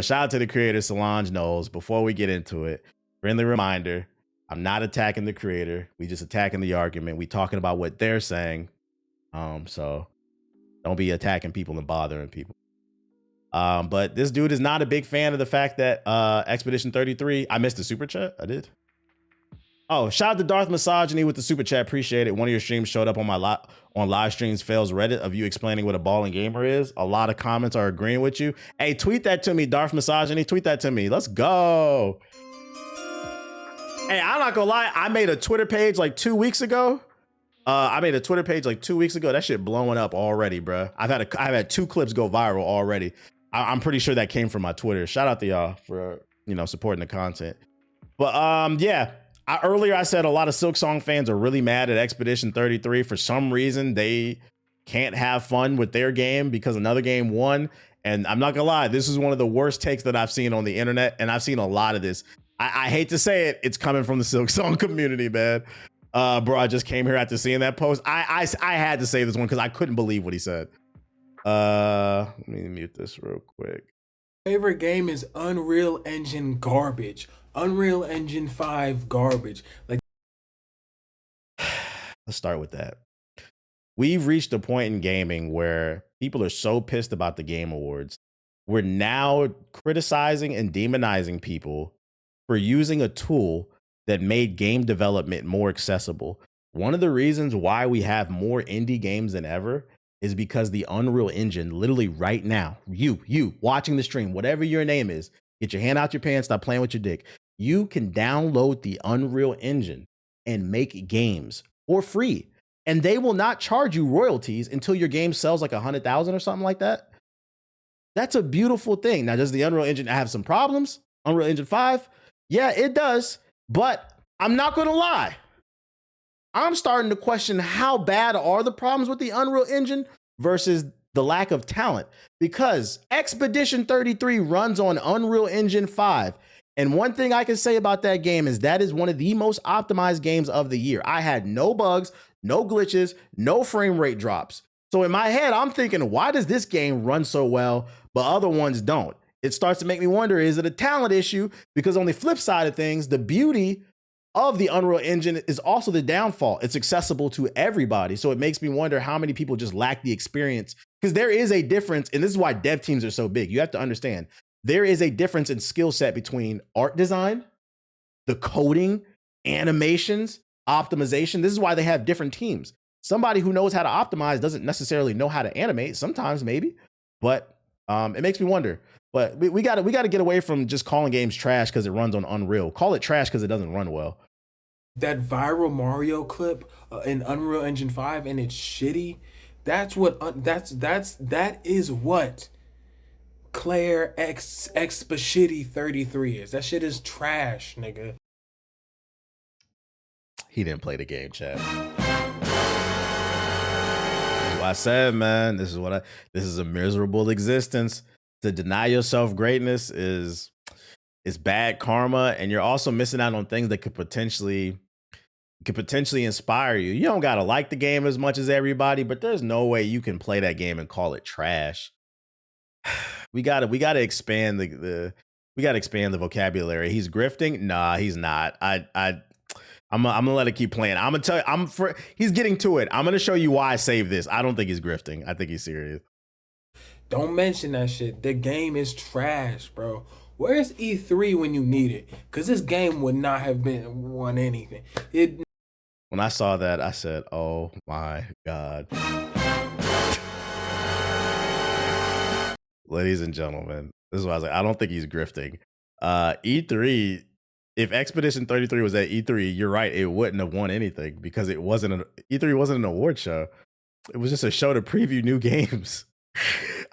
shout out to the creator, Solange Knowles. Before we get into it, friendly reminder, I'm not attacking the creator. We just attacking the argument. We talking about what they're saying. So don't be attacking people and bothering people. But this dude is not a big fan of the fact that Expedition 33, I missed the super chat. I did. Oh, shout out to Darth Misogyny with the super chat. Appreciate it. One of your streams showed up on my on live streams fails Reddit of you explaining what a balling gamer is. A lot of comments are agreeing with you. Hey, tweet that to me, Darth Misogyny. Tweet that to me. Let's go. Hey, I'm not gonna lie. I made a Twitter page like 2 weeks ago. That shit blowing up already, bro. I've had 2 clips go viral already. I'm pretty sure that came from my Twitter. Shout out to y'all for supporting the content. But yeah. Earlier I said a lot of Silksong fans are really mad at Expedition 33. For some reason, they can't have fun with their game because another game won. And I'm not gonna lie, this is one of the worst takes that I've seen on the internet. And I've seen a lot of this. I hate to say it, it's coming from the Silksong community, man. Bro, I just came here after seeing that post. I had to say this one because I couldn't believe what he said. Let me mute this real quick. Favorite game is Unreal Engine garbage. Unreal Engine 5 garbage. Like, let's start with that. We've reached a point in gaming where people are so pissed about the Game Awards. We're now criticizing and demonizing people for using a tool that made game development more accessible. One of the reasons why we have more indie games than ever is because the Unreal Engine, literally right now, you watching the stream, whatever your name is, get your hand out your pants, stop playing with your dick. You can download the Unreal Engine and make games for free. And they will not charge you royalties until your game sells like 100,000 or something like that. That's a beautiful thing. Now, does the Unreal Engine have some problems? Unreal Engine 5? Yeah, it does. But I'm not going to lie. I'm starting to question how bad are the problems with the Unreal Engine versus the lack of talent. Because Expedition 33 runs on Unreal Engine 5. And one thing I can say about that game is that is one of the most optimized games of the year. I had no bugs, no glitches, no frame rate drops. So in my head, I'm thinking, why does this game run so well, but other ones don't? It starts to make me wonder, is it a talent issue? Because on the flip side of things, the beauty of the Unreal Engine is also the downfall. It's accessible to everybody. So it makes me wonder how many people just lack the experience. Because there is a difference, and this is why dev teams are so big. You have to understand, there is a difference in skill set between art design, the coding, animations, optimization. This is why they have different teams. Somebody who knows how to optimize doesn't necessarily know how to animate. Sometimes maybe, but it makes me wonder. But we got to get away from just calling games trash because it runs on Unreal. Call it trash because it doesn't run well. That viral Mario clip in Unreal Engine 5 and it's shitty. That is what Claire Expedition 33 is. That shit is trash, nigga. He didn't play the game, chat. I said, man, this is a miserable existence. To deny yourself greatness is bad karma, and you're also missing out on things that could potentially inspire you. You don't gotta like the game as much as everybody, but there's no way you can play that game and call it trash. We gotta expand the vocabulary. He's grifting? Nah, he's not. I'm gonna let it keep playing. I'm gonna tell you, he's getting to it. I'm gonna show you why I saved this. I don't think he's grifting. I think he's serious. Don't mention that shit. The game is trash, bro. Where's E3 when you need it? Because this game would not have won anything. When I saw that, I said, oh my God. Ladies and gentlemen, this is why I was like, I don't think he's grifting. E3, if Expedition 33 was at E3, you're right, it wouldn't have won anything because E3 wasn't an award show. It was just a show to preview new games.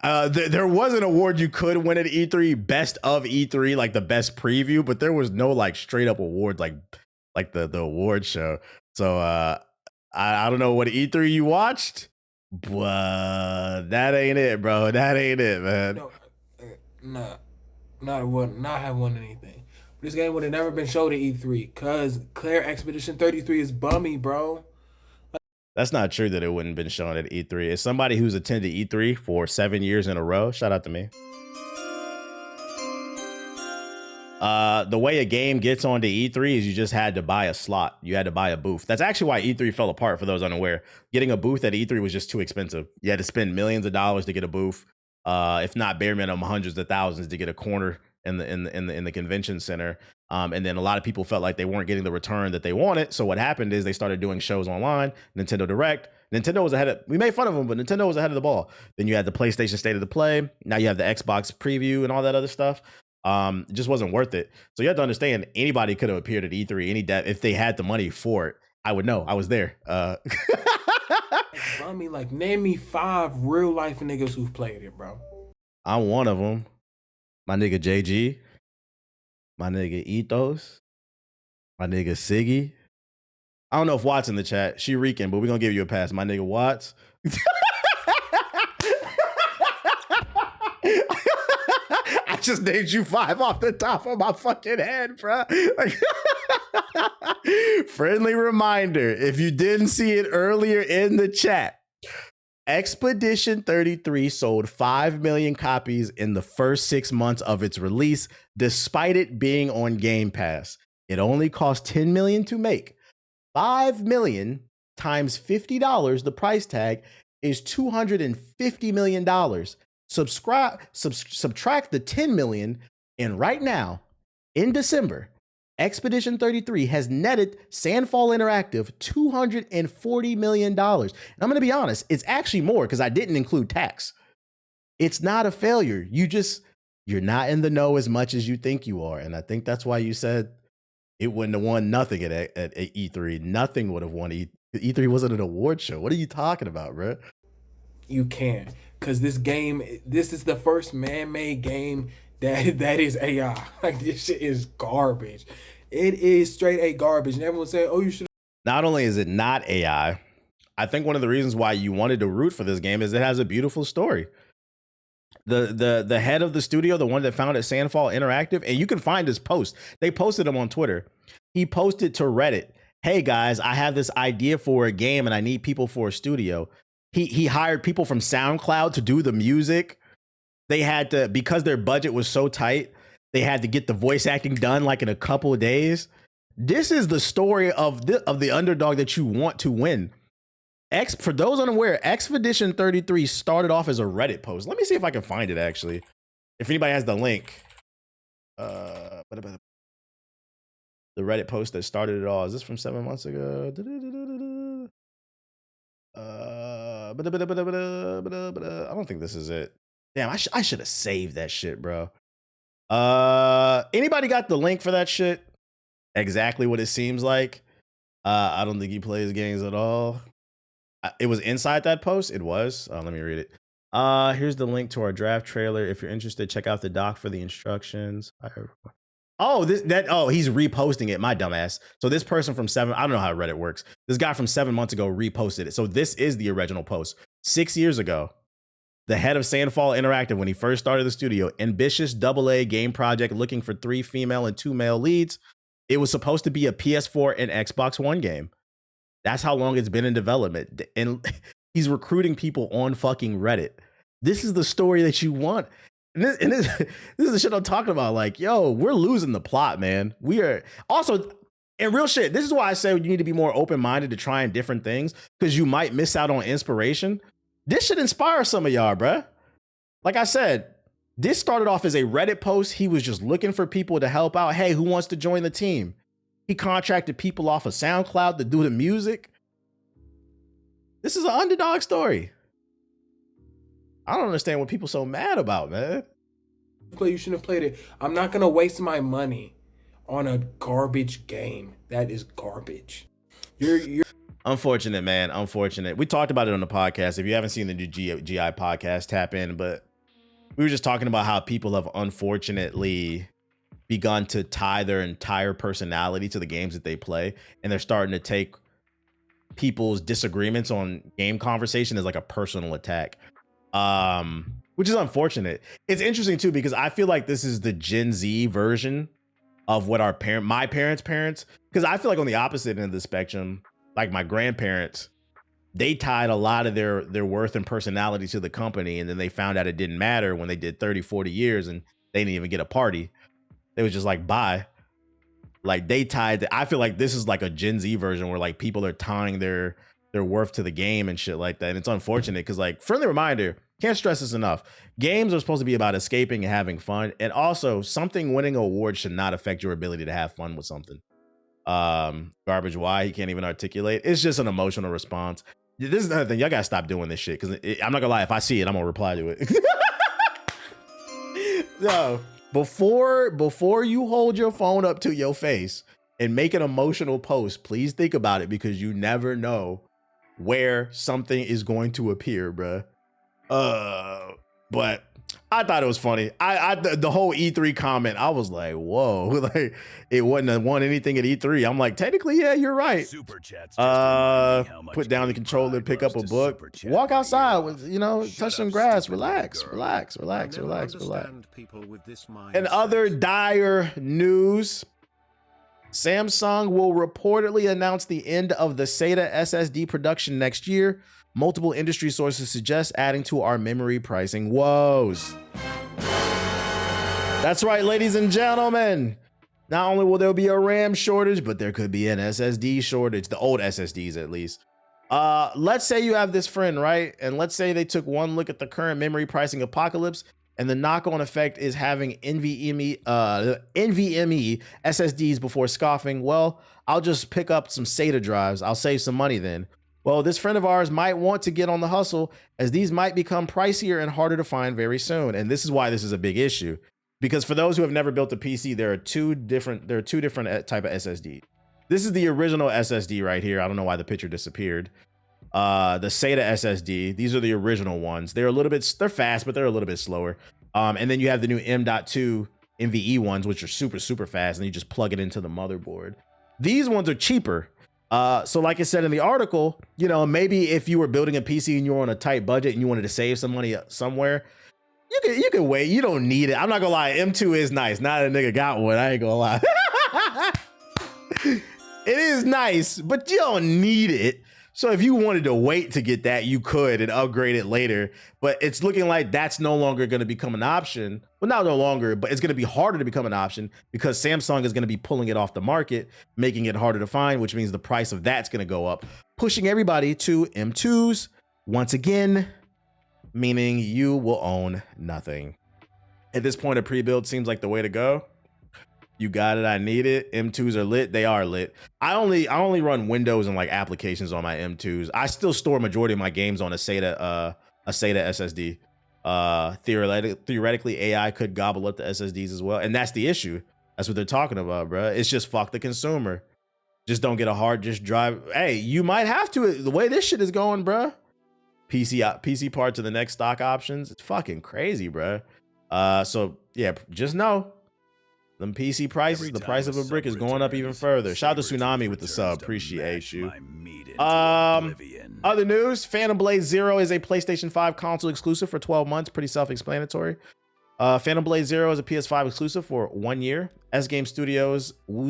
There was an award you could win at E3, best of E3, like the best preview, but there was no like straight up award like the award show. So I don't know what E3 you watched, but that ain't it, bro. That ain't it, man. No, not have won anything. This game would have never been showed at E3 because Claire Expedition 33 is bummy, bro. That's not true that it wouldn't have been shown at E3. As somebody who's attended E3 for 7 years in a row, shout out to me. The way a game gets onto E3 is you just had to buy a slot. You had to buy a booth. That's actually why E3 fell apart, for those unaware. Getting a booth at E3 was just too expensive. You had to spend millions of dollars to get a booth, if not bare minimum hundreds of thousands to get a corner in the convention center. And then a lot of people felt like they weren't getting the return that they wanted. So what happened is they started doing shows online, Nintendo Direct. Nintendo was ahead of, we made fun of them, but Nintendo was ahead of the ball. Then you had the PlayStation State of the Play. Now you have the Xbox preview and all that other stuff. It just wasn't worth it. So you have to understand, anybody could have appeared at E3, if they had the money for it. I would know. I was there. I mean, like, name me 5 real life niggas who've played it, bro. I'm one of them. My nigga JG. My nigga Ethos. My nigga Siggy. I don't know if Watts in the chat. She Rican, but we're gonna give you a pass. My nigga Watts. I just named you 5 off the top of my fucking head, bro. Friendly reminder, if you didn't see it earlier in the chat, Expedition 33 sold 5 million copies in the first 6 months of its release, despite it being on Game Pass. It only cost $10 million to make. 5 million times $50, the price tag, is $250 million. Subtract the 10 million, and right now, in December, Expedition 33 has netted Sandfall Interactive $240 million. And I'm going to be honest, it's actually more because I didn't include tax. It's not a failure. You're not in the know as much as you think you are. And I think that's why you said it wouldn't have won nothing at E3. Nothing would have won. E3 wasn't an award show. What are you talking about, bro? You can't. Because this is the first man-made game that is AI. Like, this shit is garbage. It is straight A garbage. And everyone said, oh, you should. Not only is it not AI, I think one of the reasons why you wanted to root for this game is it has a beautiful story. The head of the studio, the one that founded Sandfall Interactive, and you can find his post. They posted him on Twitter. He posted to Reddit, hey guys, I have this idea for a game and I need people for a studio. He hired people from SoundCloud to do the music. They had to, because their budget was so tight, they had to get the voice acting done like in a couple of days. This is the story of the underdog that you want to win. For those unaware, Expedition 33 started off as a Reddit post. Let me see if I can find it, actually. If anybody has the link. The Reddit post that started it all. Is this from 7 months ago? I don't think this is it. Damn, I should have saved that shit, bro. Anybody got the link for that shit? Exactly what it seems like. I don't think he plays games at all. It was inside that post. It was. Let me read it. Here's the link to our draft trailer. If you're interested, check out the doc for the instructions. He's reposting it. My dumbass. So this person from I don't know how Reddit works. This guy from 7 months ago reposted it. So this is the original post. 6 years ago, the head of Sandfall Interactive, when he first started the studio, ambitious AA game project looking for 3 female and 2 male leads. It was supposed to be a PS4 and Xbox One game. That's how long it's been in development. And he's recruiting people on fucking Reddit. This is the story that you want. And this is the shit I'm talking about. Like, yo, we're losing the plot, man. We are also, and real shit, this is why I say you need to be more open-minded to trying different things, because you might miss out on inspiration. This should inspire some of y'all, bruh. Like I said, this started off as a Reddit post. He was just looking for people to help out. Hey, who wants to join the team? He contracted people off of SoundCloud to do the music. This is an underdog story. I don't understand what people so mad about, man. You shouldn't have played it. I'm not gonna waste my money on a garbage game. That is garbage. You're unfortunate, man. Unfortunate. We talked about it on the podcast. If you haven't seen the new GI podcast, tap in. But we were just talking about how people have unfortunately begun to tie their entire personality to the games that they play, and they're starting to take people's disagreements on game conversation as like a personal attack, which is unfortunate. It's interesting too, because I feel like this is the Gen Z version of what my parents, because I feel like on the opposite end of the spectrum, like my grandparents, they tied a lot of their worth and personality to the company, and then they found out it didn't matter when they did 30, 40 years and they didn't even get a party. They was just like, bye. Like they tied. I feel like this is like a Gen Z version where like people are tying their worth to the game and shit like that. And it's unfortunate because like friendly reminder, can't stress this enough. Games are supposed to be about escaping and having fun. And also something winning an award should not affect your ability to have fun with something. Garbage why he can't even articulate. It's just an emotional response. This is another thing. Y'all gotta stop doing this shit because I'm not gonna lie. If I see it, I'm gonna reply to it. No, before you hold your phone up to your face and make an emotional post, please think about it because you never know where something is going to appear, bruh. But I thought it was funny. The whole E3 comment, I was like, whoa, like it wouldn't have won anything at E3. I'm like, technically, yeah, you're right. Super chats. Put down the controller, pick up a book, walk outside with, touch some grass, relax. And other dire news, Samsung will reportedly announce the end of the SATA SSD production next year. Multiple industry sources suggest adding to our memory pricing woes. That's right, ladies and gentlemen. Not only will there be a RAM shortage, but there could be an SSD shortage, the old SSDs at least. Let's say you have this friend, right? And let's say they took one look at the current memory pricing apocalypse, and the knock-on effect is having NVMe SSDs before scoffing. Well, I'll just pick up some SATA drives. I'll save some money then. Well, this friend of ours might want to get on the hustle as these might become pricier and harder to find very soon. And this is why this is a big issue. Because for those who have never built a PC, there are two different type of SSD. This is the original SSD right here. I don't know why the picture disappeared. The SATA SSD. These are the original ones. They're fast, but they're a little bit slower. And then you have the new M.2 NVE ones, which are super, super fast. And you just plug it into the motherboard. These ones are cheaper. So like I said in the article, maybe if you were building a PC and you were on a tight budget and you wanted to save some money somewhere, you can wait. You don't need it. I'm not gonna lie. M2 is nice. Now that nigga got one, I ain't gonna lie. It is nice, but you don't need it. So if you wanted to wait to get that, you could and upgrade it later. But it's looking like that's no longer going to become an option. Well, not no longer, but it's going to be harder to become an option because Samsung is going to be pulling it off the market, making it harder to find, which means the price of that's going to go up, pushing everybody to M2s once again, meaning you will own nothing. At this point, a pre-build seems like the way to go. You got it. I need it. M2s are lit. They are lit. I only run Windows and like applications on my M2s. I still store majority of my games on a SATA SSD. Theoretically, AI could gobble up the SSDs as well, and that's the issue. That's what they're talking about, bro. It's just fuck the consumer. Just don't get a hard disk drive. Hey, you might have to. The way this shit is going, bro. PC parts are the next stock options. It's fucking crazy, bro. So yeah, just know. Them PC prices, the price of a brick is going up even further. Shout out to Tsunami with the sub. Appreciate you. Other news, Phantom Blade Zero is a PlayStation 5 console exclusive for 12 months. Pretty self-explanatory. Phantom Blade Zero is a PS5 exclusive for 1 year. S Game Studios action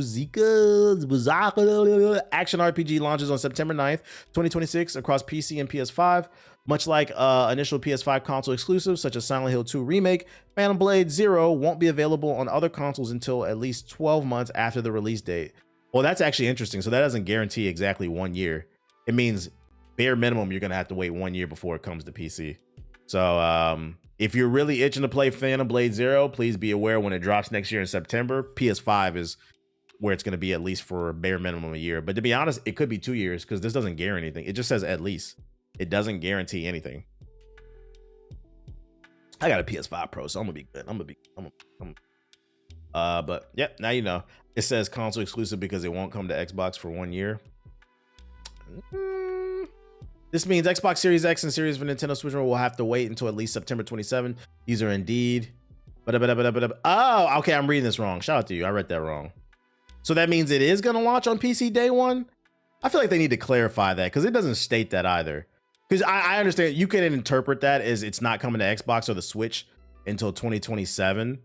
RPG launches on September 9th, 2026 across PC and PS5. Much like initial PS5 console exclusives such as Silent Hill 2 Remake, Phantom Blade Zero won't be available on other consoles until at least 12 months after the release date. Well, that's actually interesting. So that doesn't guarantee exactly 1 year. It means bare minimum you're going to have to wait 1 year before it comes to PC. So if you're really itching to play Phantom Blade Zero, please be aware when it drops next year in September, PS5 is where it's going to be at least for bare minimum a year. But to be honest, it could be 2 years because this doesn't guarantee anything. It just says at least. It doesn't guarantee anything. I got a PS5 Pro, so I'm gonna be good. But yeah, now you know. It says console exclusive because it won't come to Xbox for 1 year. This means Xbox Series X and Series for Nintendo Switch will have to wait until at least September 27. These are indeed. Oh, okay, I'm reading this wrong. Shout out to you. I read that wrong. So that means it is gonna launch on PC day one? I feel like they need to clarify that because it doesn't state that either. Because I understand you can interpret that as it's not coming to Xbox or the Switch until 2027.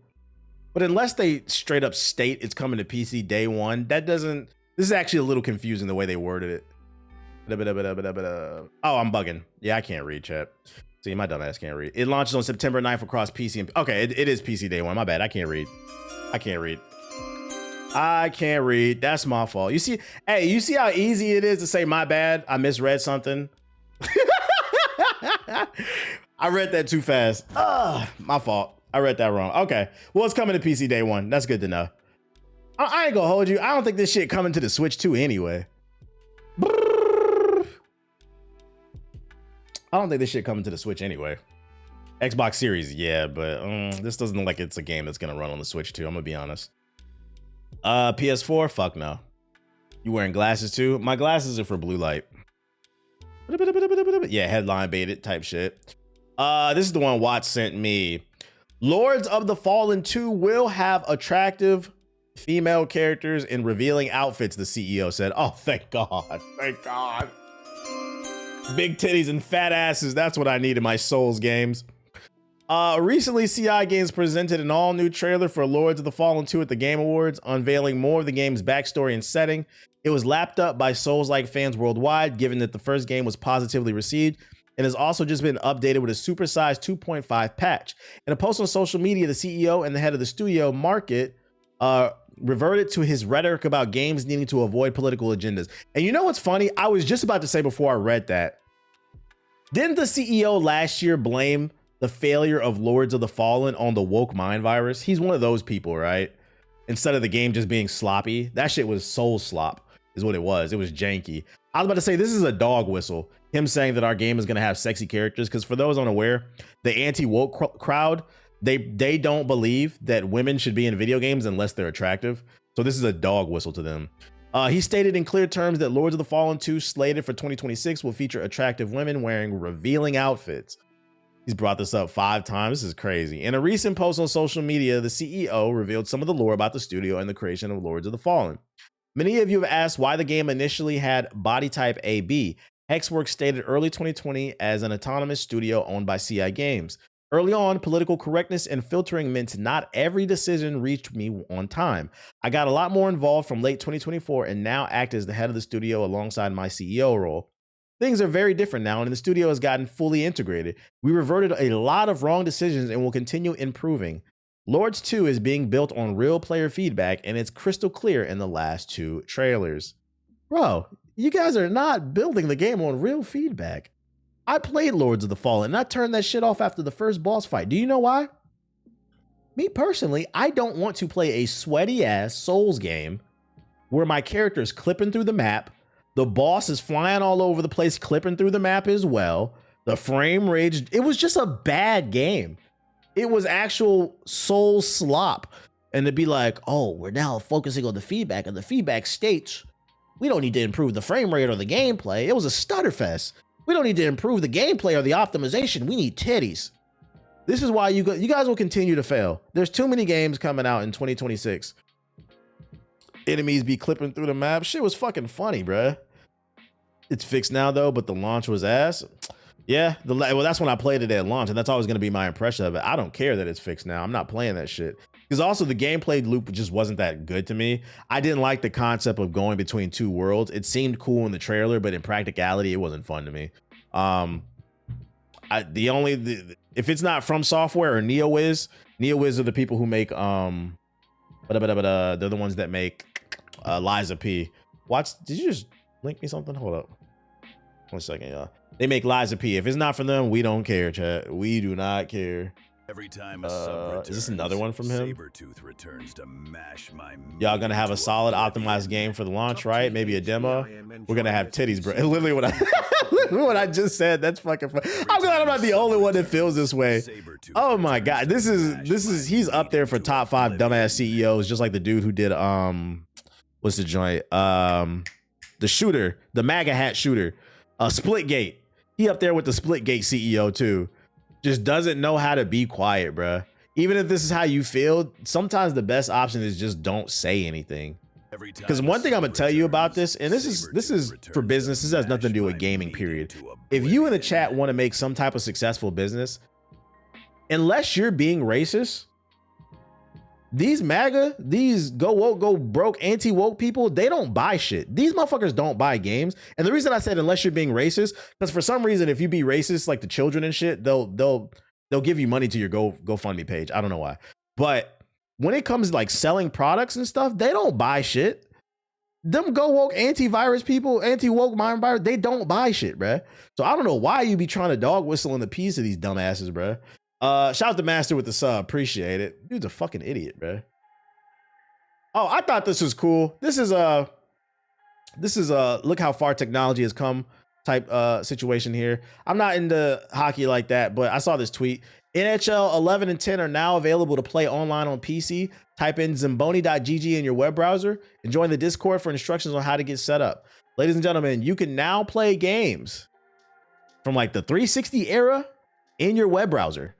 But unless they straight up state it's coming to PC day one, that doesn't. This is actually a little confusing the way they worded it. Oh, I'm bugging. Yeah, I can't read, chat. See, my dumb ass can't read. It launches on September 9th across PC and okay, it is PC day one. My bad. I can't read. I can't read. I can't read. That's my fault. You see, hey, you see how easy it is to say my bad? I misread something. I read that too fast. My fault. I read that wrong. Okay. Well, it's coming to PC day one. That's good to know. I ain't gonna hold you. I don't think this shit coming to the Switch 2 anyway. I don't think this shit coming to the Switch anyway. Xbox Series, yeah, but this doesn't look like it's a game that's gonna run on the Switch 2. I'm gonna be honest. PS4, fuck no. You wearing glasses too? My glasses are for blue light. Yeah, headline baited type shit. This is the one Watts sent me. Lords of the Fallen 2 will have attractive female characters in revealing outfits, the CEO said. Oh, thank God. Thank God. Big titties and fat asses. That's what I need in my Souls games. Recently, CI Games presented an all-new trailer for Lords of the Fallen 2 at the Game Awards, unveiling more of the game's backstory and setting. It was lapped up by Souls-like fans worldwide, given that the first game was positively received, and has also just been updated with a supersized 2.5 patch. In a post on social media, the CEO and the head of the studio, Market, reverted to his rhetoric about games needing to avoid political agendas. And you know what's funny? I was just about to say before I read that, didn't the CEO last year blame the failure of Lords of the Fallen on the woke mind virus? He's one of those people, right? Instead of the game just being sloppy, that shit was soul slop is what it was. It was janky. I was about to say, this is a dog whistle. Him saying that our game is going to have sexy characters. Because for those unaware, the anti-woke crowd, they don't believe that women should be in video games unless they're attractive. So this is a dog whistle to them. He stated in clear terms that Lords of the Fallen 2, slated for 2026, will feature attractive women wearing revealing outfits. He's brought this up 5 times. This is crazy. In a recent post on social media, the CEO revealed some of the lore about the studio and the creation of Lords of the Fallen. Many of you have asked why the game initially had body type AB. Hexworks stated early 2020 as an autonomous studio owned by CI Games. Early on, political correctness and filtering meant not every decision reached me on time. I got a lot more involved from late 2024 and now act as the head of the studio alongside my CEO role. Things are very different now, and the studio has gotten fully integrated. We reverted a lot of wrong decisions and will continue improving. Lords 2 is being built on real player feedback, and it's crystal clear in the last 2 trailers. Bro, you guys are not building the game on real feedback. I played Lords of the Fallen, and I turned that shit off after the first boss fight. Do you know why? Me personally, I don't want to play a sweaty-ass Souls game where my character is clipping through the map, the boss is flying all over the place, clipping through the map as well. The frame rage, it was just a bad game. It was actual soul slop. And to be like, oh, we're now focusing on the feedback, and the feedback states we don't need to improve the frame rate or the gameplay. It was a stutter fest. We don't need to improve the gameplay or the optimization. We need titties. This is why you guys will continue to fail. There's too many games coming out in 2026. Enemies be clipping through the map. Shit was fucking funny, bruh. It's fixed now though, but the launch was ass. Yeah, well, that's when I played it at launch, and that's always going to be my impression of it. I don't care that it's fixed now. I'm not playing that shit. Because also the gameplay loop just wasn't that good to me. I didn't like the concept of going between 2 worlds. It seemed cool in the trailer, but in practicality, it wasn't fun to me. If it's not From Software or NeoWiz are the people who make they're the ones that make Liza P. Did you just link me something? Hold up. 1 second, y'all. They make Liza P. If it's not for them, we don't care, chat. We do not care. Every time a sub returns, is this another one from him? Sabretooth returns to mash my Y'all gonna have a solid optimized game for the launch, right? Maybe a demo. We're gonna have titties, bro. Literally what I just said. That's fucking fun. I'm glad I'm not the only one that feels this way. Oh my god, this is he's up there for top 5 dumbass CEOs, just like the dude who did what's the joint? The shooter, the MAGA hat shooter, Splitgate. He up there with the Splitgate CEO too. Just doesn't know how to be quiet, bruh. Even if this is how you feel, sometimes the best option is just don't say anything. Because one thing I'm gonna tell you about this, and this is for business, this has nothing to do with gaming, period. If you in the chat want to make some type of successful business, unless you're being racist, these MAGA, these go woke, go broke, anti-woke people, they don't buy shit. These motherfuckers don't buy games. And the reason I said unless you're being racist, because for some reason, if you be racist, like the children and shit, they'll give you money to your GoFundMe page. I don't know why. But when it comes to like selling products and stuff, they don't buy shit. Them go woke antivirus people, anti-woke mind virus, they don't buy shit, bruh. So I don't know why you be trying to dog whistle in the piece of these dumbasses, bruh. Shout out to Master with the sub. Appreciate it. Dude's a fucking idiot, bruh. Oh, I thought this was cool. This is look how far technology has come type situation here. I'm not into hockey like that, but I saw this tweet. NHL 11 and 10 are now available to play online on PC. Type in Zamboni.gg in your web browser and join the Discord for instructions on how to get set up. Ladies and gentlemen, you can now play games from like the 360 era in your web browser.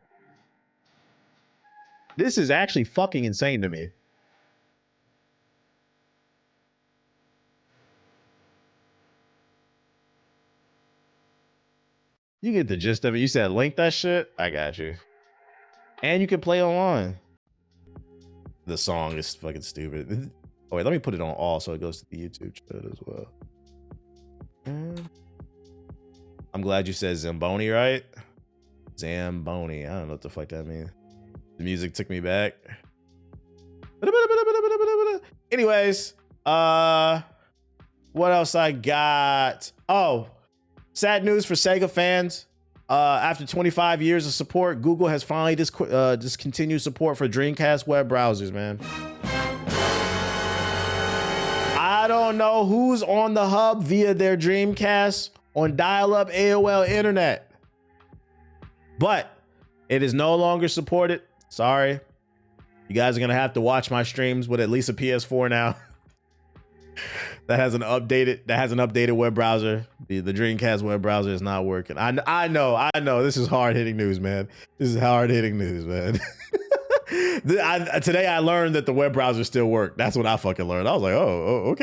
This is actually fucking insane to me. You get the gist of it. You said link that shit. I got you. And you can play online. The song is fucking stupid. Oh wait, let me put it on all so it goes to the YouTube chat as well. I'm glad you said Zamboni, right? Zamboni. I don't know what the fuck that means. The music took me back. Anyways, what else I got? Oh, sad news for Sega fans. After 25 years of support, Google has finally discontinued support for Dreamcast web browsers, man. I don't know who's on the hub via their Dreamcast on dial-up AOL internet, but it is no longer supported. Sorry. You guys are going to have to watch my streams with at least a PS4 now. that has an updated web browser. The Dreamcast web browser is not working. I know. This is hard-hitting news, man. This is hard-hitting news, man. Today I learned that the web browser still worked. That's what I fucking learned. I was like, oh, okay.